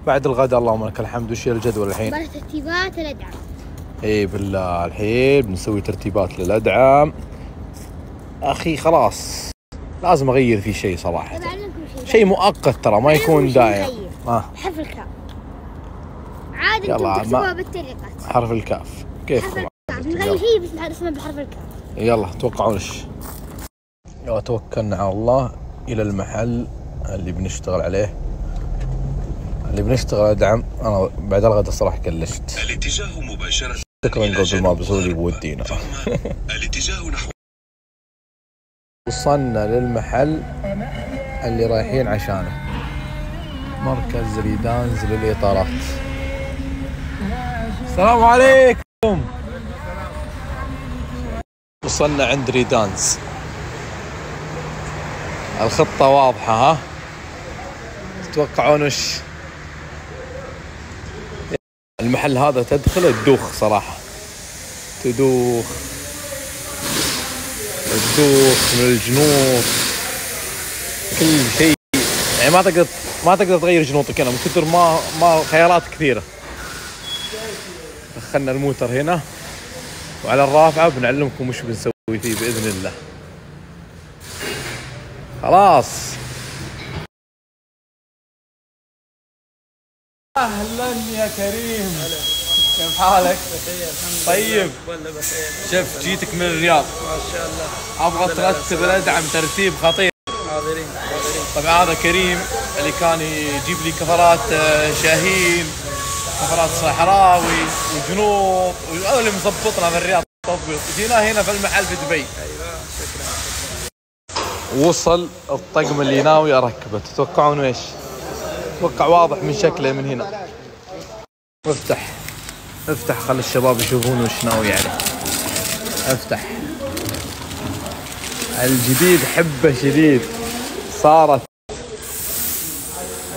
بعد الغداء اللهم لك الحمد. وش هي الجدول الحين؟ ترتيبات الأدعم. اي بالله الحين بنسوي ترتيبات للأدعم. أخي خلاص لازم أغير في شيء صراحة، شيء مؤقت ترى ما يكون دائم. حرف الكاف عاد انتم تكتبوها بالطريقة. حرف الكاف كيف؟ نغير شيء بس اسمه بحرف الكاف. يلا توقعون ايش؟ توكلنا على الله إلى المحل اللي بنشتغل عليه، اللي بنشتغل أدعم. أنا بعد الغداء صراحة كلشت. الاتجاه مباشرة. شكرا قبل ما بسولي بودينا. الاتجاه نحو. وصلنا للمحل اللي رايحين عشانه، مركز ريدانز للإطارات. السلام عليكم. وصلنا عند ريدانز. الخطة واضحة ها؟ تتوقعون وش؟ المحل هذا تدخل تدوخ صراحة، تدوخ من الجنوط، كل شيء يعني ما تقدر تغير جنوطك هنا من كثر ما خيارات كثيرة. دخلنا الموتر هنا وعلى الرافعة بنعلمكم وش بنسوي فيه بإذن الله. خلاص. أهلا يا كريم، كيف حالك؟ طيب شوف جيتك من الرياض ما شاء الله، أبغى ترتب الأدعم ترتيب خطير. حاضرين. طبعا هذا كريم اللي كان يجيب لي كفرات شاهين، كفرات صحراوي وجنوط، وهذا اللي مضبطنا في الرياض تضبيط. جينا هنا في المحل في دبي. ايوه شكرا. وصل الطقم اللي ناوي اركبه. تتوقعون ايش؟ اتوقع واضح من شكله من هنا. افتح خلي الشباب يشوفون وش ناوي عليه. افتح. الجديد حبه شديد، صارت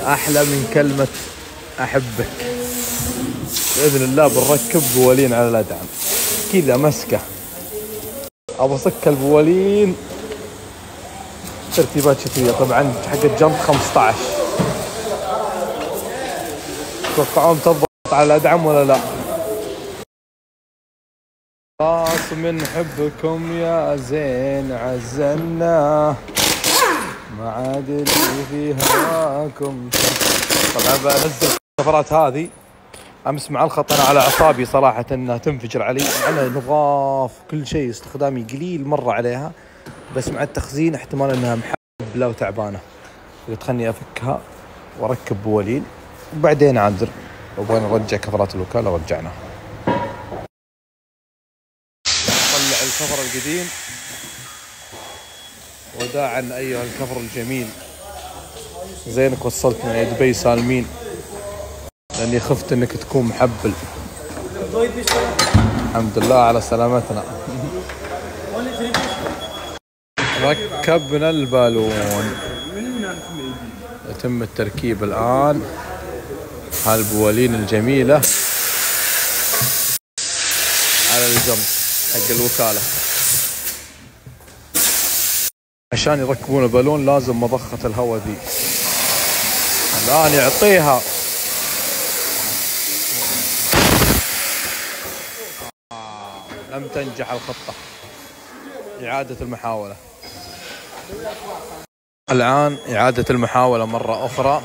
احلى من كلمة احبك. باذن الله بنركب بوالين على الادعم كذا مسكة. ابى اصك البوالين ترتيبات شتوية. طبعا حق الجنط 15. تتوقعون تضبط على الأدعم ولا لا؟ خلاص من حبكم يا زين عزلنا، ما عاد اللي في هواكم. طبعا بنزل الكفرات هذه. امس مع الخط انا على اعصابي صراحة انها تنفجر علي. انا نظاف كل شيء، استخدامي قليل مرة عليها، بس مع التخزين احتمال انها محبلة وتعبانة. قلت خلني افكها واركب بوالين وبعدين عاد وبغينا نرجع كفرات الوكالة ورجعنا. نطلع الكفر القديم وداعا ايها الكفر الجميل. زينك وصلتنا يا دبي سالمين، لاني خفت انك تكون محبل. الحمد لله على سلامتنا. ركبنا البالون، يتم التركيب الآن. هالبوالين الجميلة على الجنب حق الوكالة. عشان يركبون البالون لازم مضخة الهواء ذي الآن يعطيها. لم تنجح الخطة، إعادة المحاولة. الآن إعادة المحاولة مرة أخرى.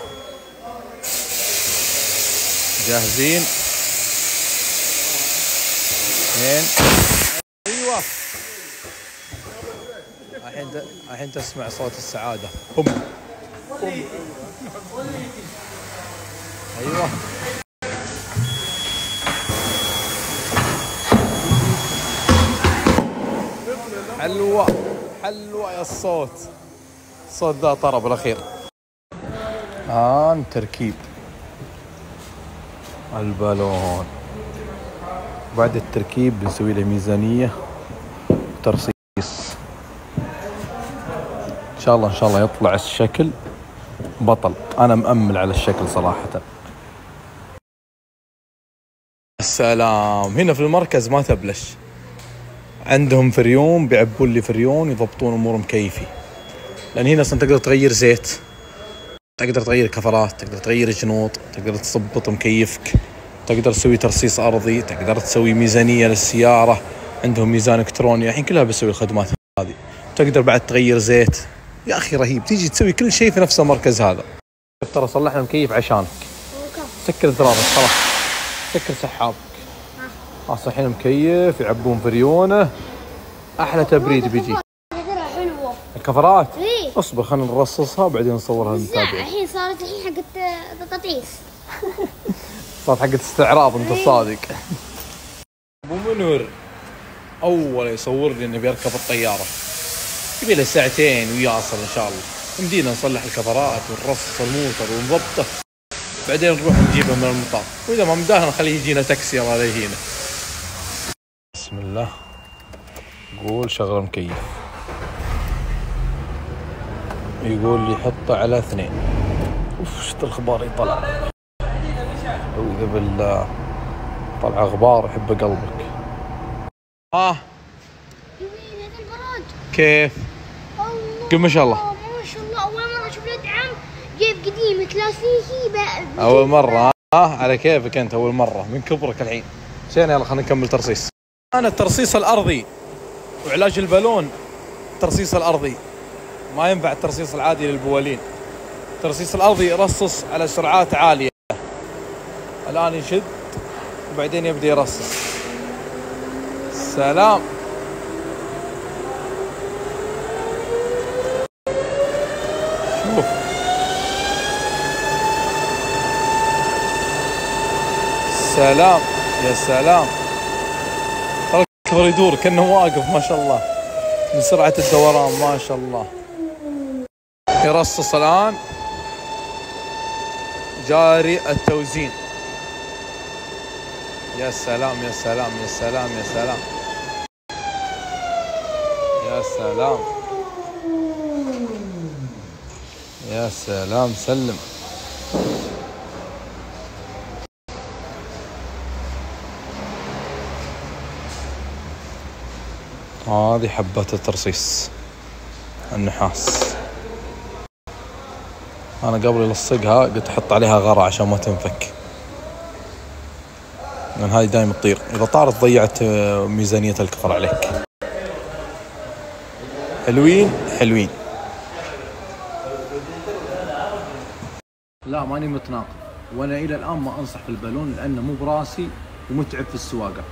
جاهزين؟ اثنين. أيوة الحين تسمع صوت السعادة. بوم. أيوة حلوة يا الصوت ذا طرب الأخير. الآن تركيب البالون. بعد التركيب بنسوي له ميزانية وترصيص. إن شاء الله يطلع الشكل بطل. أنا مأمل على الشكل صراحة. السلام. هنا في المركز ما تبلش، عندهم فريون بيعبون لي فريون يضبطون امورهم كيفي. لان هنا اصلا تقدر تغير زيت، تقدر تغير كفرات، تقدر تغير جنوط، تقدر تضبط مكيفك، تقدر تسوي ترصيص أرضي، تقدر تسوي ميزانية للسيارة، عندهم ميزان إلكتروني الحين كلها بسوي الخدمات هذه. تقدر بعد تغير زيت. يا أخي رهيب، تيجي تسوي كل شيء في نفس المركز هذا. ترى صلحنا المكيف عشانك. سكر زرارك خلاص، سكر سحابك. صحين المكيف، يعبون فريونه، أحلى تبريد بيجي. الكفرات؟ إيه. اصبر خلينا نرصصها وبعدين نصورها للمتابعين. الحين صارت حقت تطعيس. صارت حقت استعراض، انت الصادق. ابو منور اول يصور لي انه بيركب الطياره، يبي له ساعتين ويصل ان شاء الله. يمدينا نصلح الكفرات ونرصص الموتر ونضبطه، بعدين نروح نجيبه من المطار، واذا ما مداه نخليه يجينا تاكسي الله يهينه. بسم الله. قول شغل المكيف. يقول لي حطه على 2. اوف شت الغبار يطلع. اعوذ بالله، طلع غبار يحب قلبك. كيف؟ قل ما شاء الله. ما شاء الله، اول مره اشوف يد عم جيب قديم كلاسيكي اول مره. على كيفك انت، اول مره من كبرك الحين. زين يلا خلينا نكمل ترصيص. انا الترصيص الارضي وعلاج البالون. الترصيص الارضي ما ينفع الترصيص العادي للبوالين. الترصيص الارضي يرصص على سرعات عاليه. الان يشد وبعدين يبدا يرصص. سلام. شوف سلام، يا سلام. ترى الكفر يدور كأنه واقف ما شاء الله من سرعة الدوران ما شاء الله. يرصص الآن، جاري التوزين. يا سلام يا سلام يا سلام يا سلام يا سلام يا سلام. سلم. هذه حبات الترصيص النحاس. أنا قبل ألصقها قلت أحط عليها غرة عشان ما تنفك، لأن هذه دايم تطير، إذا طارت ضيعت ميزانية الكفر عليك. حلوين حلوين. لا ماني متناقض، وأنا إلى الآن ما أنصح في البالون لأنه مو براسي ومتعب في السواقة،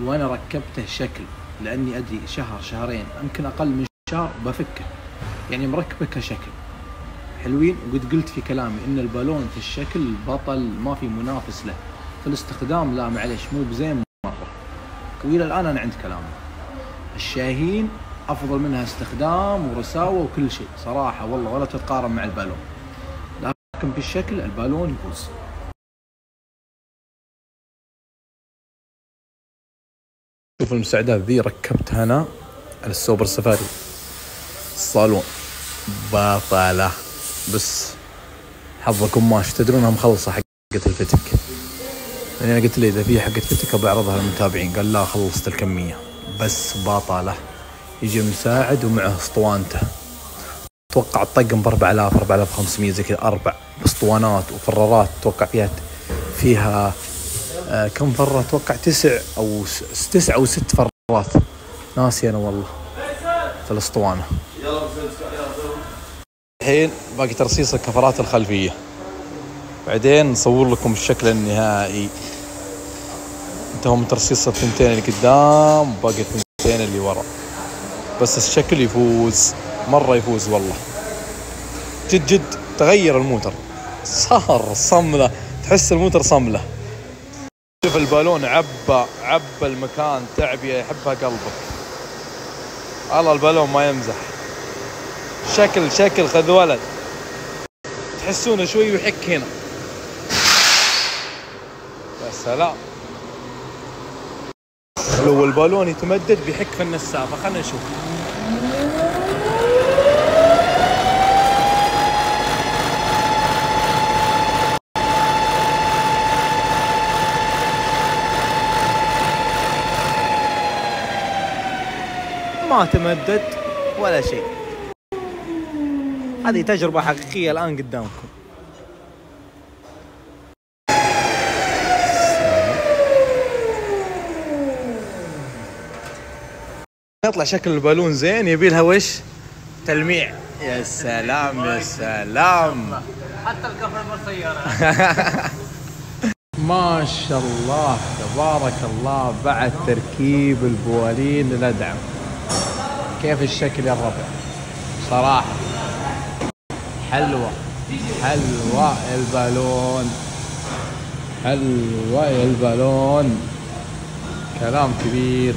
وأنا ركبته شكل لأني أدري شهر شهرين يمكن أقل من شهر بفكه، يعني مركبه كشكل. حلوين. وقد قلت في كلامي إن البالون في الشكل بطل، ما في منافس له. في الاستخدام لا معلش مو بزين مرة، وإلى الآن أنا عند كلامي. الشاهين أفضل منها استخدام ورساوة وكل شيء صراحة والله، ولا تتقارن مع البالون، لكن في الشكل البالون يفوز. شوف المساعدات ذي ركبتها أنا على السوبر سفاري الصالون، باطلة. بس حظ قماش، تدرونها مخلصة حقت الفتك، يعني أنا قلت له إذا في حقت فتك بعرضها للمتابعين، قال لا خلصت الكمية. بس باطلة. يجي مساعد ومعه اسطوانته، اتوقع الطقم ب 4000 4500 زي كذا، 4 اسطوانات وفرارات. اتوقع فيها كم فرة؟ اتوقع 9 أو 6 فرات، ناسي أنا والله في الاسطوانة. الحين باقي ترصيص الكفرات الخلفية، بعدين نصور لكم الشكل النهائي. انتهوا من ترصيص الثنتين اللي قدام، باقي الثنتين اللي ورا. بس الشكل يفوز مرة، يفوز والله. جد جد تغير الموتر، صار صملة، تحس الموتر صملة. شوف البالون عبى المكان، تعبية يحبها قلبك. والله البالون ما يمزح. شكل خذ ولد، تحسونه شوي ويحك هنا. يا سلام. لو البالون يتمدد بيحك في النسافة، خلنا نشوف. ما تمدد ولا شيء. هذه تجربة حقيقية الآن قدامكم. يطلع شكل البالون زين يبي لها وش؟ تلميع. يا سلام يا سلام. حتى الكفر بالسيارة. ما شاء الله تبارك الله. بعد تركيب البوالين للأدعم كيف الشكل يا الربع صراحة حلوة حلوة البالون، حلوة البالون، كلام كبير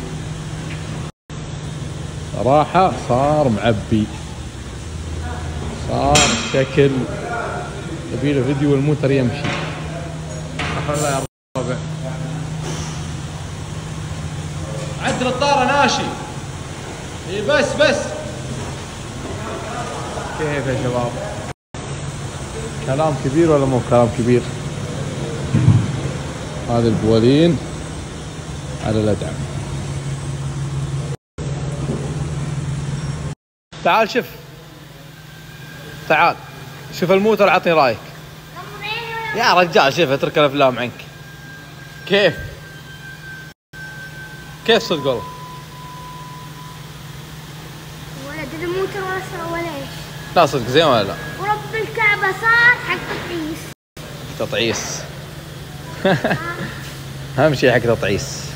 صراحة. صار معبي، صار شكل يبيله فيديو الموتر يمشي. الله يا ربع عدل الطارة ناشي. اي بس كيف يا شباب؟ كلام كبير ولا مو كلام كبير؟ هذا البوالين على الأدعم. تعال شوف، تعال شوف الموتر عطني رايك يا رجال. شوف اترك الافلام عنك. كيف صدق والله؟ ولد الموتر ولا ايش؟ لا صدق زين ولا لا؟ ورب الكعبة صار حق تطعيس. تطعيس. اهم شيء حق تطعيس.